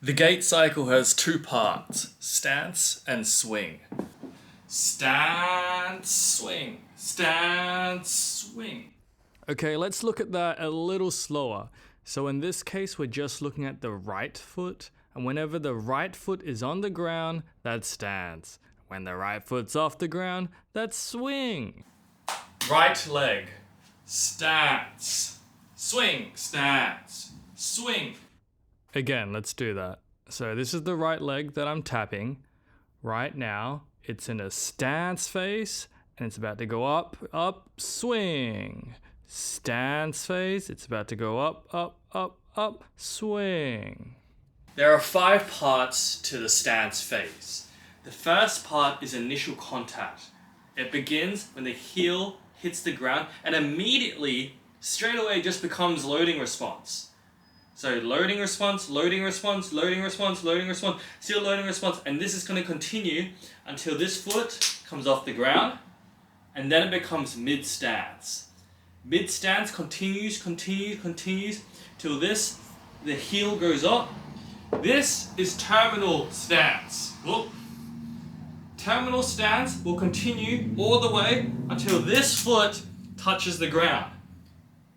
The gait cycle has two parts, stance and swing. Stance, swing, stance, swing. Okay, let's look at that a little slower. So in this case, we're just looking at the right foot, and whenever the right foot is on the ground, that's stance. When the right foot's off the ground, that's swing. Right leg, stance, swing, stance, swing. Again, let's do that. So this is the right leg that I'm tapping. Right now, it's in a stance phase, and it's about to go up, up, swing. Stance phase, it's about to go up, up, up, up, swing. There are 5 parts to the stance phase. The first part is initial contact. It begins when the heel hits the ground and immediately, straight away, just becomes loading response. So loading response, loading response, loading response, loading response, still loading response, and this is going to continue until this foot comes off the ground, and then it becomes mid-stance. Mid-stance continues till the heel goes up. This is terminal stance. Whoop. Terminal stance will continue all the way until this foot touches the ground.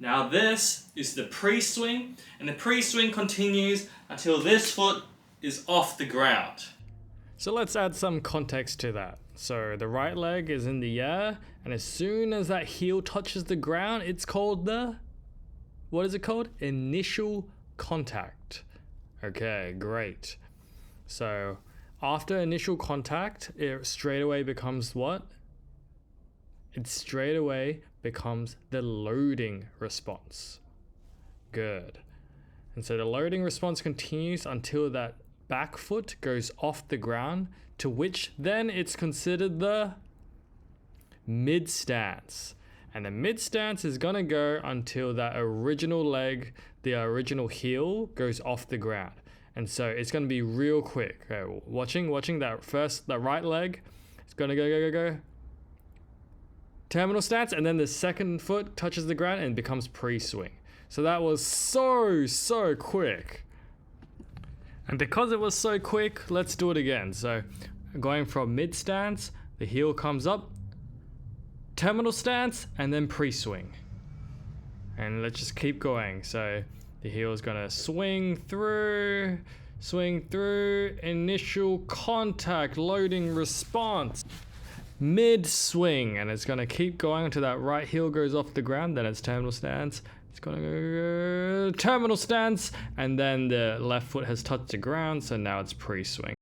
Now this is the pre-swing, and the pre-swing continues until this foot is off the ground. So let's add some context to that. So the right leg is in the air, and as soon as that heel touches the ground, it's called what is it called? Initial contact. Okay, great. So after initial contact, it straight away becomes what? It straight away becomes the loading response. Good. And so the loading response continues until that back foot goes off the ground, to which then it's considered the mid stance. And the mid stance is gonna go until that original leg, the original heel, goes off the ground. And so it's gonna be real quick. Okay, watching that right leg, it's gonna go. Terminal stance, and then the second foot touches the ground and becomes pre-swing. So that was so quick. And because it was so quick, let's do it again. So going from mid stance, the heel comes up, terminal stance, and then pre-swing. And let's just keep going. So the heel is gonna swing through, initial contact, loading response. Mid swing, and it's going to keep going until that right heel goes off the ground, then it's terminal stance, it's going to go terminal stance, and then the left foot has touched the ground, so now it's pre-swing.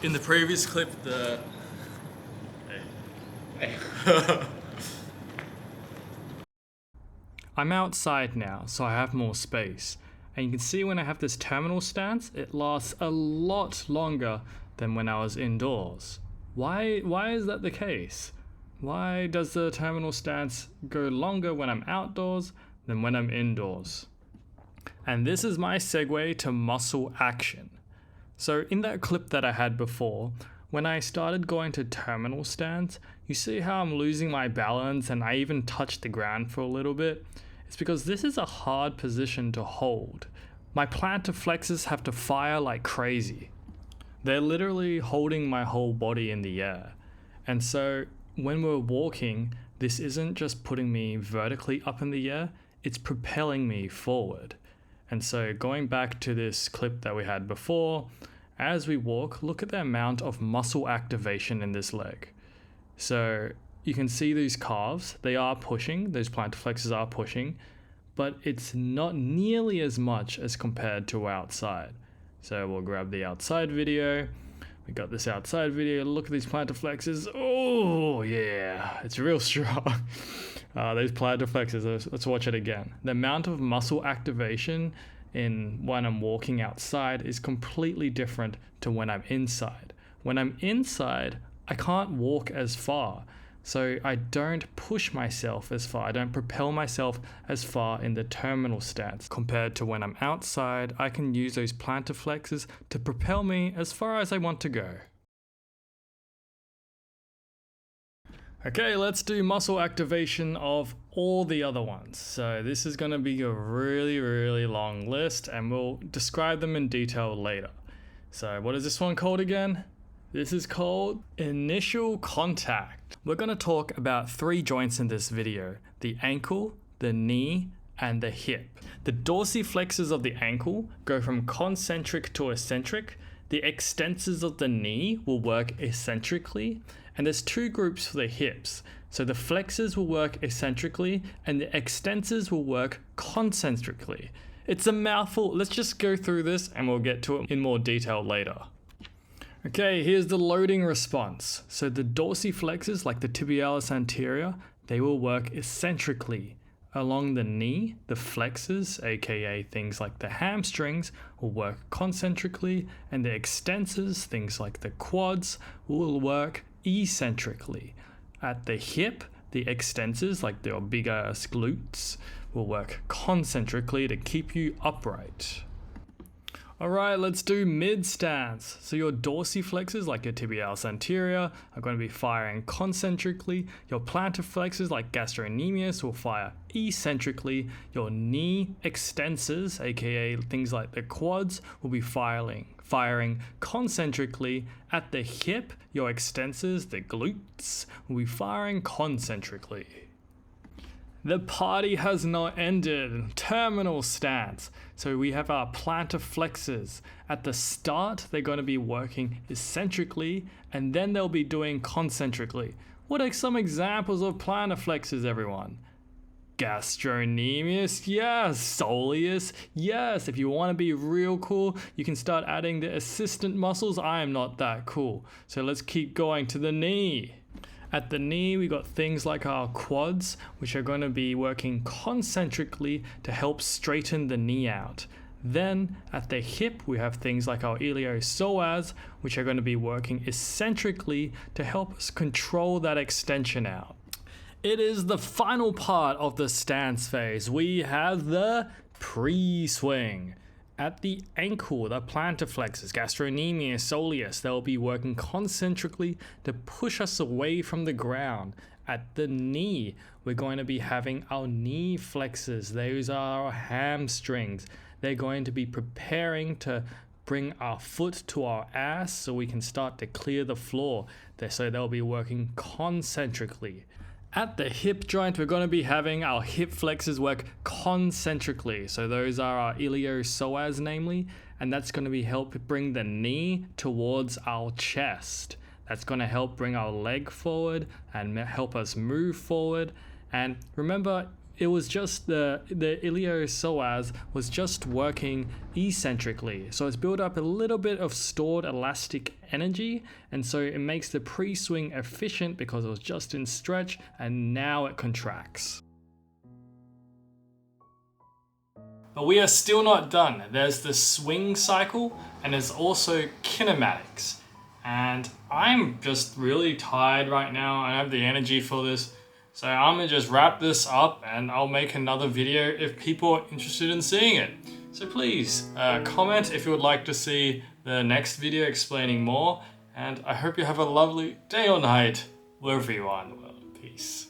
In the previous clip, I'm outside now, so I have more space, and you can see when I have this terminal stance, it lasts a lot longer than when I was indoors. Why is that the case? Why does the terminal stance go longer when I'm outdoors than when I'm indoors? And this is my segue to muscle action. So in that clip that I had before, when I started going to terminal stance, you see how I'm losing my balance and I even touched the ground for a little bit? It's because this is a hard position to hold. My plantar flexors have to fire like crazy. They're literally holding my whole body in the air. And so when we're walking, this isn't just putting me vertically up in the air, it's propelling me forward. And so going back to this clip that we had before, as we walk, look at the amount of muscle activation in this leg. So you can see these calves, they are pushing, those plantar flexors are pushing, but it's not nearly as much as compared to outside. So we'll grab the outside video. We got this outside video. Look at these plantar flexors. Oh yeah, it's real strong. Those plantar flexors, let's watch it again. The amount of muscle activation when I'm walking outside is completely different to when I'm inside. When I'm inside, I can't walk as far. So I don't push myself as far, I don't propel myself as far in the terminal stance. Compared to when I'm outside, I can use those plantar flexors to propel me as far as I want to go. Okay, let's do muscle activation of all the other ones. So this is going to be a really long list, and we'll describe them in detail later. So what is this one called again? This is called initial contact. We're going to talk about 3 joints in this video: the ankle, the knee, and the hip. The dorsiflexors of the ankle go from concentric to eccentric. The extensors of the knee will work eccentrically, and there's 2 groups for the hips. So the flexors will work eccentrically and the extensors will work concentrically. It's a mouthful. Let's just go through this and we'll get to it in more detail later. Okay, here's the loading response. So the dorsiflexors, like the tibialis anterior, they will work eccentrically. Along the knee, the flexors, aka things like the hamstrings, will work concentrically, and the extensors, things like the quads, will work eccentrically. At the hip, the extensors, like your big ass glutes, will work concentrically to keep you upright. Alright, let's do mid stance. So your dorsiflexors, like your tibialis anterior, are going to be firing concentrically. Your plantar flexors, like gastrocnemius, will fire eccentrically. Your knee extensors, aka things like the quads, will be firing concentrically. At the hip, your extensors, the glutes, will be firing concentrically. The party has not ended. Terminal stance. So we have our plantar flexors. At the start, they're going to be working eccentrically, and then they'll be doing concentrically. What are some examples of plantar flexors, everyone? Gastrocnemius, yes. Soleus, yes. If you want to be real cool, you can start adding the assistant muscles. I am not that cool. So let's keep going to the knee. At the knee, we got things like our quads, which are going to be working concentrically to help straighten the knee out. Then at the hip, we have things like our iliopsoas, which are going to be working eccentrically to help us control that extension out. It is the final part of the stance phase. We have the pre-swing. At the ankle, the plantar flexors, gastrocnemius, soleus, they'll be working concentrically to push us away from the ground. At the knee, we're going to be having our knee flexors. Those are our hamstrings. They're going to be preparing to bring our foot to our ass so we can start to clear the floor. So they'll be working concentrically. At the hip joint, we're going to be having our hip flexors work concentrically. So those are our iliopsoas, namely, and that's going to be help bring the knee towards our chest. That's going to help bring our leg forward and help us move forward. And remember, it was just the iliopsoas was just working eccentrically. So it's built up a little bit of stored elastic energy, and so it makes the pre-swing efficient because it was just in stretch and now it contracts. But we are still not done. There's the swing cycle and there's also kinematics. And I'm just really tired right now. I don't have the energy for this. So I'm gonna just wrap this up and I'll make another video if people are interested in seeing it. So please comment if you would like to see the next video explaining more. And I hope you have a lovely day or night wherever you are in the world. Peace.